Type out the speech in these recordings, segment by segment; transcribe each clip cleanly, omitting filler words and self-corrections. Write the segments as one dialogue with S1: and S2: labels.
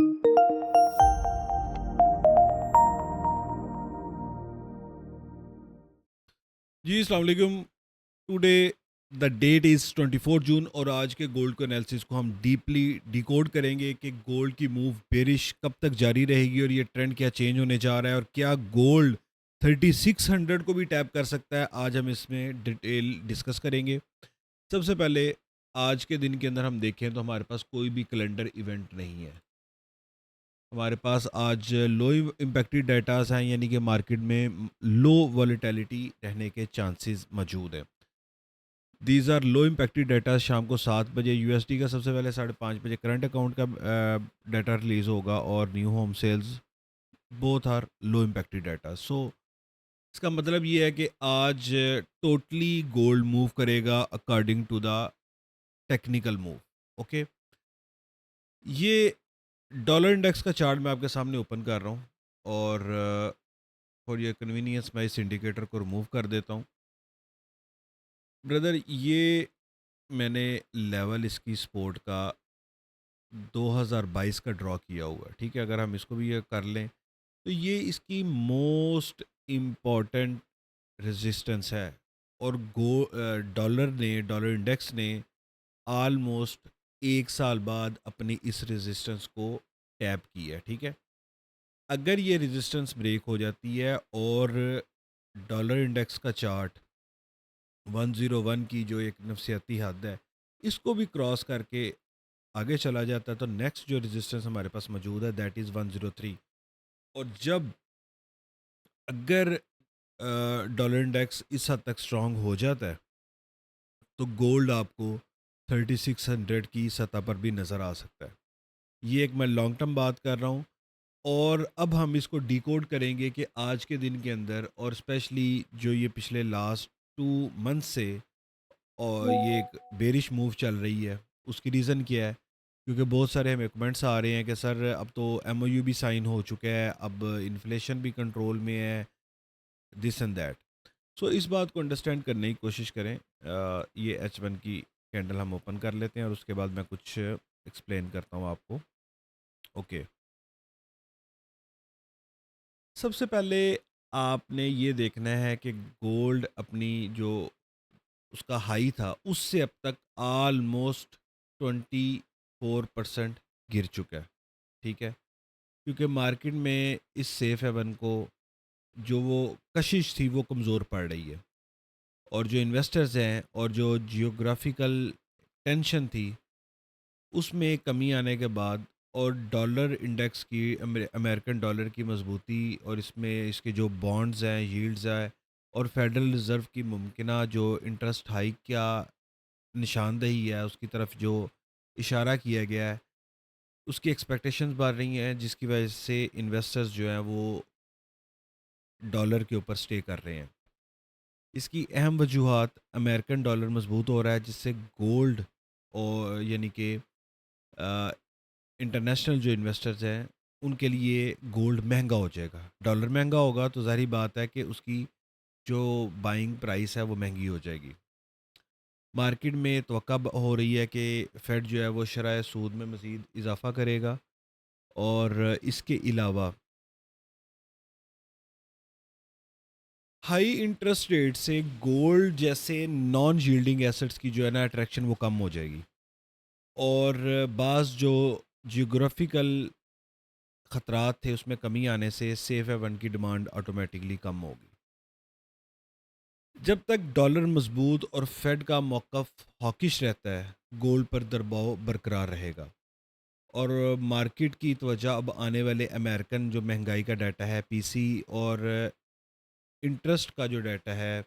S1: जी अस्सलाम वालेकुम। Today the that is 24 जून और आज के गोल्ड को एनालिसिस को हम डीपली डिकोड करेंगे कि गोल्ड की मूव बेरिश कब तक जारी रहेगी और ये ट्रेंड क्या चेंज होने जा रहा है और क्या गोल्ड 3600 को भी टैप कर सकता है। आज हम इसमें डिटेल डिस्कस करेंगे। सबसे पहले आज के दिन के अंदर हम देखें तो हमारे पास कोई भी कैलेंडर इवेंट नहीं है। हमारे पास आज लो इम्पैक्टेड डाटास हैं, यानी कि मार्केट में लो वॉलेटिलिटी रहने के चांसेस मौजूद हैं। These are low impacted data. शाम को 7 बजे यूएसडी का सबसे पहले 5:30 बजे करंट अकाउंट का डाटा रिलीज़ होगा और new home sales both are low impacted data. So इसका मतलब ये है कि आज टोटली गोल्ड मूव करेगा according to the technical move. Okay, ये डॉलर इंडेक्स का चार्ट मैं आपके सामने ओपन कर रहा हूँ और फॉर योर कन्वीनियंस मैं इस इंडिकेटर को रिमूव कर देता हूँ। ब्रदर, ये मैंने लेवल इसकी सपोर्ट का 2022 का ड्रॉ किया हुआ है। ठीक है, अगर हम इसको भी ये कर लें तो ये इसकी मोस्ट इम्पॉर्टेंट रेजिस्टेंस है। और डॉलर इंडेक्स ने ऑलमोस्ट 1 साल बाद अपनी इस रेजिस्टेंस को टैप किया है। ठीक है, अगर ये रेजिस्टेंस ब्रेक हो जाती है और डॉलर इंडेक्स का चार्ट 101 की जो एक नफसियाती हद है इसको भी क्रॉस करके आगे चला जाता है तो नेक्स्ट जो रेजिस्टेंस हमारे पास मौजूद है दैट इज़ 103। और जब अगर डॉलर इंडेक्स इस हद तक स्ट्रांग हो जाता है तो गोल्ड आपको 3600 की सतह पर भी नज़र आ सकता है। ये एक मैं लॉन्ग टर्म बात कर रहा हूँ। और अब हम इसको डिकोड करेंगे कि आज के दिन के अंदर और स्पेशली जो ये पिछले लास्ट 2 मंथ से और ये एक बेरिश मूव चल रही है, उसकी रीज़न क्या है? क्योंकि बहुत सारे हमें कमेंट्स आ रहे हैं कि सर अब तो एमओयू भी साइन हो चुका है, अब इन्फ्लेशन भी कंट्रोल में है, दिस एंड दैट। सो इस बात को अंडरस्टैंड करने की कोशिश करें। ये H1 की कैंडल हम ओपन कर लेते हैं और उसके बाद मैं कुछ एक्सप्लेन करता हूँ आपको। ओके, सबसे पहले आपने ये देखना है कि गोल्ड अपनी जो उसका हाई था उससे अब तक ऑलमोस्ट 24% गिर चुका है। ठीक है, क्योंकि मार्केट में इस सेफ हेवन को जो वो कशिश थी वो कमज़ोर पड़ रही है और जो इन्वेस्टर्स हैं और जो जियोग्राफिकल टेंशन थी उसमें कमी आने के बाद और डॉलर इंडेक्स की अमेरिकन डॉलर की मजबूती और इसमें इसके जो बॉन्ड्स हैं, यील्ड्स हैं और फेडरल रिज़र्व की मुमकिना जो इंटरेस्ट हाइक क्या निशानदेही है उसकी तरफ जो इशारा किया गया है, उसकी एक्सपेक्टेशंस बढ़ रही हैं जिसकी वजह से इन्वेस्टर्स जो हैं वो डॉलर के ऊपर स्टे कर रहे हैं। इसकी अहम वजूहात अमेरिकन डॉलर मजबूत हो रहा है जिससे गोल्ड और यानी कि इंटरनेशनल जो इन्वेस्टर्स हैं उनके लिए गोल्ड महंगा हो जाएगा। डॉलर महंगा होगा तो ज़ाहिर बात है कि उसकी जो बाइंग प्राइस है वो महंगी हो जाएगी। मार्केट में तवक्का हो रही है कि फेड जो है वो शरह सूद में मज़ीद इजाफ़ा करेगा और इसके अलावा हाई इंटरेस्ट रेट से गोल्ड जैसे नॉन यील्डिंग एसेट्स की जो है ना अट्रैक्शन वो कम हो जाएगी और बाज़ जो जियोग्राफिकल ख़तरात थे उसमें कमी आने से सेफ हेवन की डिमांड ऑटोमेटिकली कम होगी। जब तक डॉलर मजबूत और फेड का मौक़िफ़ हॉकिश रहता है गोल्ड पर दबाव बरकरार रहेगा और मार्केट की तवज्जो अब आने वाले अमेरिकन जो महंगाई का डाटा है पीसी और इंटरेस्ट का जो डाटा है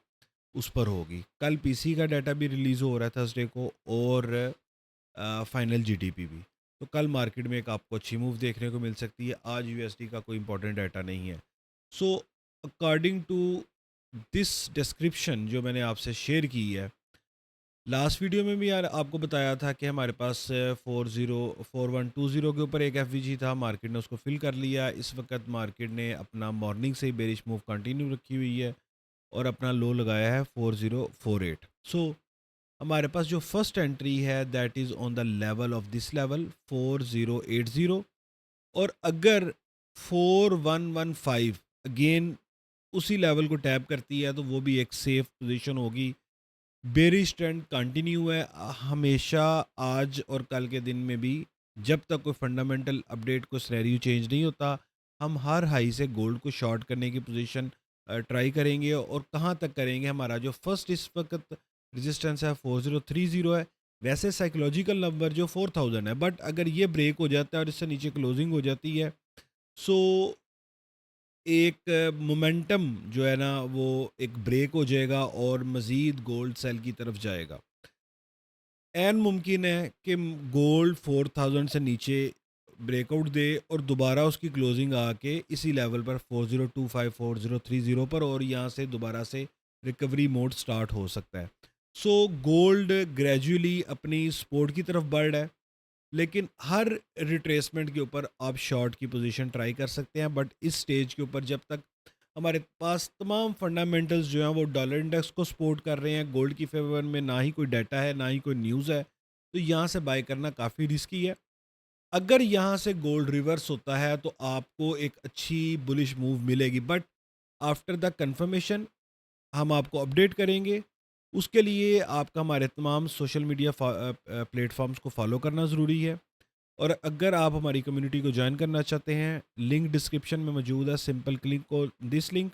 S1: उस पर होगी। कल पीसी का डाटा भी रिलीज़ हो रहा है थर्सडे को और फाइनल जीडीपी भी। तो कल मार्केट में एक आपको अच्छी मूव देखने को मिल सकती है। आज यूएसडी का कोई इंपॉर्टेंट डाटा नहीं है। So according to this description जो मैंने आपसे शेयर की है, लास्ट वीडियो में भी यार आपको बताया था कि हमारे पास 4120 के ऊपर एक एफ था, मार्केट ने उसको फिल कर लिया। इस वक्त मार्केट ने अपना मॉर्निंग से ही बेरिश मूव कंटिन्यू रखी हुई है और अपना लो लगाया है 4048। सो हमारे पास जो फर्स्ट एंट्री है that is on the level of this level 4080 और अगर 4115 अगेन उसी लेवल को टैप करती है तो वो भी एक सेफ पोजीशन होगी। बेरिश ट्रेंड कंटिन्यू है हमेशा, आज और कल के दिन में भी। जब तक कोई फंडामेंटल अपडेट, कोई सिनेरियो चेंज नहीं होता, हम हर हाई से गोल्ड को शॉर्ट करने की पोजीशन ट्राई करेंगे। और कहाँ तक करेंगे? हमारा जो फर्स्ट इस वक्त रेजिस्टेंस है 4030 है। वैसे साइकोलॉजिकल नंबर जो 4000 है, बट अगर ये ब्रेक हो जाता है और इससे नीचे क्लोजिंग हो जाती है, सो एक मोमेंटम जो है ना वो एक ब्रेक हो जाएगा और मज़ीद गोल्ड सेल की तरफ जाएगा। एन मुमकिन है कि गोल्ड 4000 से नीचे ब्रेकआउट दे और दोबारा उसकी क्लोजिंग आके इसी लेवल पर 4025 4030 पर, और यहाँ से दोबारा से रिकवरी मोड स्टार्ट हो सकता है। सो गोल्ड ग्रेजुअली अपनी सपोर्ट की तरफ बढ़ रहा है, लेकिन हर रिट्रेसमेंट के ऊपर आप शॉर्ट की पोजीशन ट्राई कर सकते हैं। बट इस स्टेज के ऊपर जब तक हमारे पास तमाम फंडामेंटल्स जो हैं वो डॉलर इंडेक्स को सपोर्ट कर रहे हैं, गोल्ड की फेवर में ना ही कोई डाटा है ना ही कोई न्यूज़ है, तो यहाँ से बाय करना काफ़ी रिस्की है। अगर यहाँ से गोल्ड रिवर्स होता है तो आपको एक अच्छी बुलिश मूव मिलेगी, बट आफ्टर द कंफर्मेशन हम आपको अपडेट करेंगे। उसके लिए आपका हमारे तमाम सोशल मीडिया प्लेटफॉर्म्स को फॉलो करना ज़रूरी है। और अगर आप हमारी कम्युनिटी को ज्वाइन करना चाहते हैं, लिंक डिस्क्रिप्शन में मौजूद है। सिंपल क्लिक को दिस लिंक,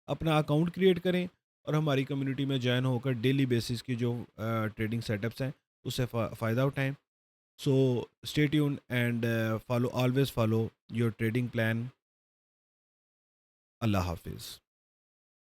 S1: अपना अकाउंट क्रिएट करें और हमारी कम्युनिटी में ज्वाइन होकर डेली बेसिस की जो ट्रेडिंग सेटअप्स हैं उससे फ़ायदा उठाएं। So stay tune and follow, always follow your trading plan. अल्लाह हाफिज़।